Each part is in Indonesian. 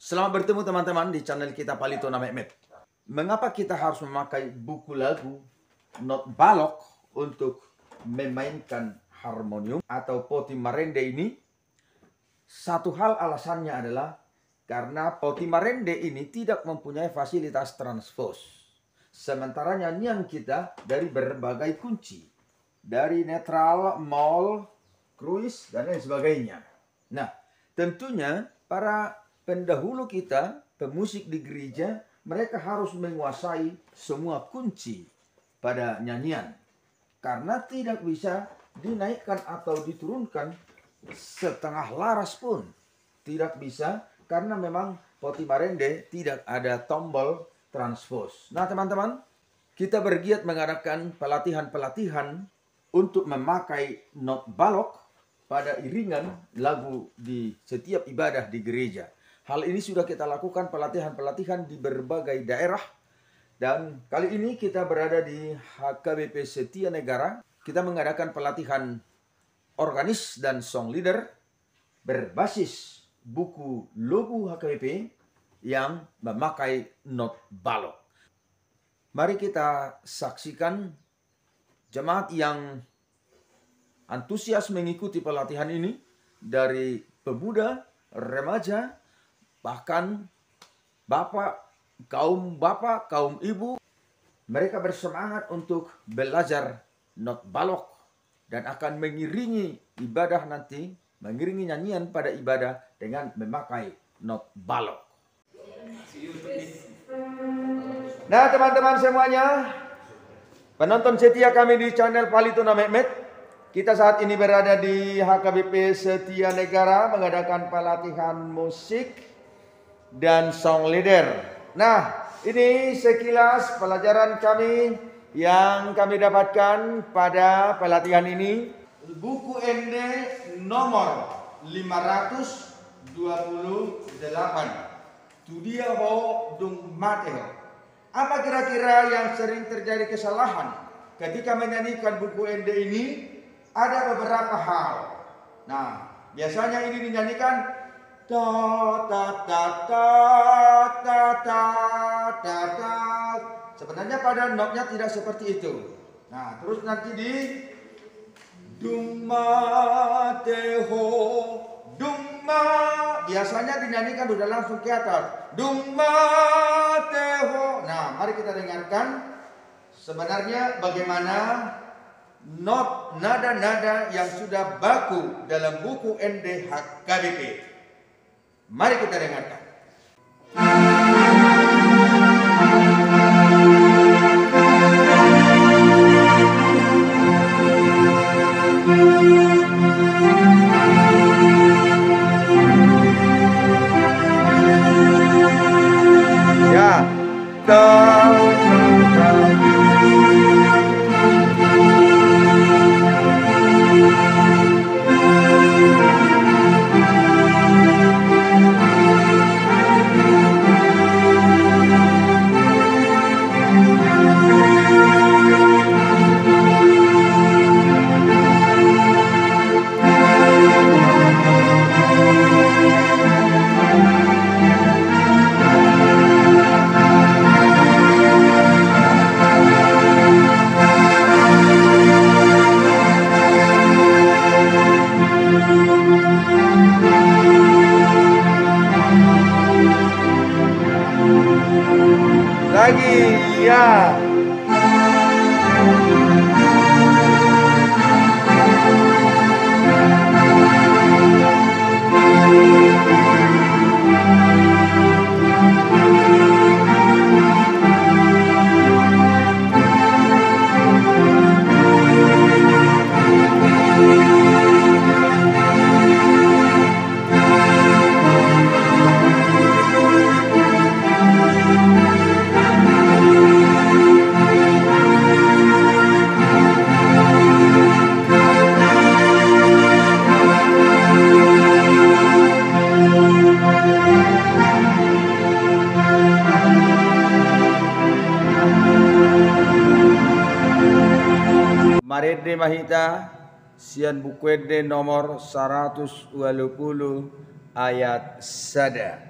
Selamat bertemu teman-teman di channel kita Palitona Mehmet. Mengapa kita harus memakai buku lagu not balok untuk memainkan harmonium atau potimarende ini? Satu hal alasannya adalah karena potimarende ini tidak mempunyai fasilitas transpos. Sementara nyanyian kita dari berbagai kunci. Dari netral, moll, kruis, dan lain sebagainya. Nah, tentunya para pendahulu kita, pemusik di gereja, mereka harus menguasai semua kunci pada nyanyian. Karena tidak bisa dinaikkan atau diturunkan setengah laras pun. Tidak bisa, karena memang potimarende tidak ada tombol transpos. Nah teman-teman, kita bergiat mengadakan pelatihan-pelatihan untuk memakai not balok pada iringan lagu di setiap ibadah di gereja. Hal ini sudah kita lakukan pelatihan-pelatihan di berbagai daerah. Dan kali ini kita berada di HKBP Setia Negara. Kita mengadakan pelatihan organis dan song leader berbasis buku logo HKBP yang memakai not balok. Mari kita saksikan jemaat yang antusias mengikuti pelatihan ini dari pemuda, remaja, bahkan bapak, kaum ibu. Mereka bersemangat untuk belajar not balok dan akan mengiringi ibadah nanti, mengiringi nyanyian pada ibadah dengan memakai not balok. Nah teman-teman semuanya, penonton setia kami di channel Palitona Mehmet, kita saat ini berada di HKBP Setia Negara mengadakan pelatihan musik dan song leader. Nah, ini sekilas pelajaran kami yang kami dapatkan pada pelatihan ini. Buku ND nomor 528. Tudia ho dung mateo. Apa kira-kira yang sering terjadi kesalahan ketika menyanyikan buku ND ini? Ada beberapa hal. Nah, biasanya ini dinyanyikan ta ta ta ta ta ta ta ta. Sebenarnya pada notnya tidak seperti itu. Nah, terus nanti di dumma teho dumma, biasanya dinyanyikan sudah langsung ke atas. Dumma teho. Nah, mari kita dengarkan sebenarnya bagaimana not nada-nada yang sudah baku dalam buku ND HKBP. Mari kita dengarkan. Ya, lagi, ya. Marede Mahita Sian Bukwede nomor 120 ayat sada.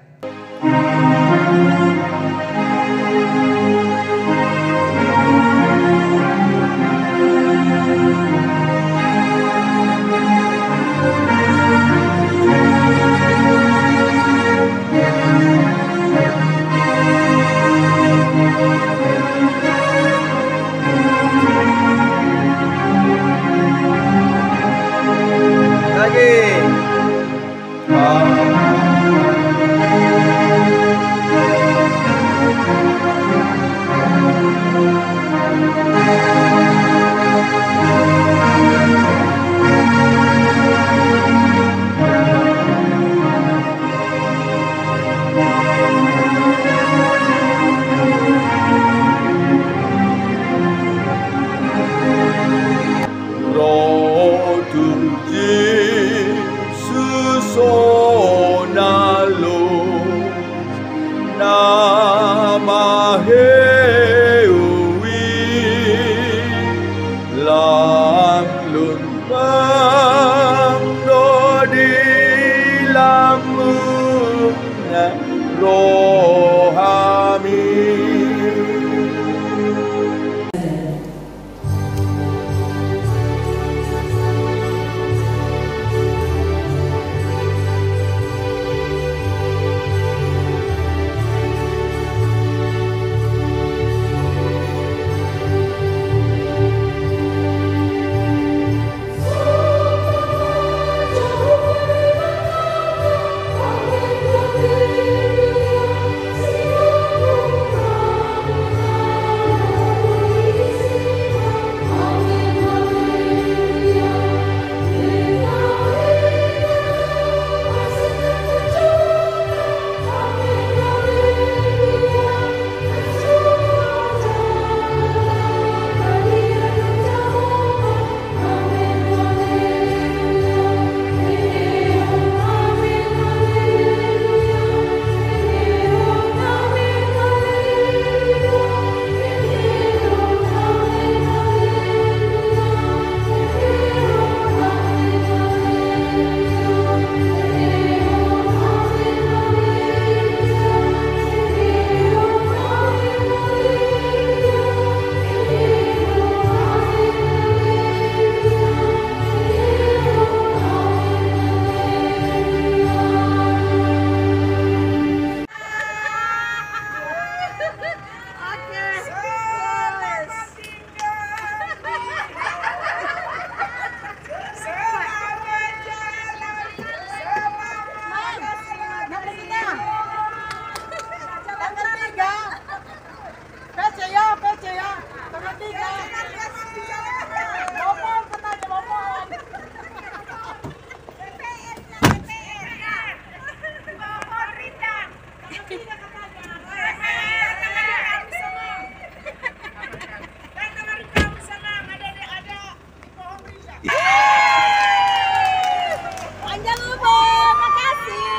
Panjang umur, makasih.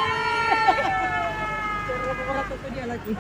Dia lagi.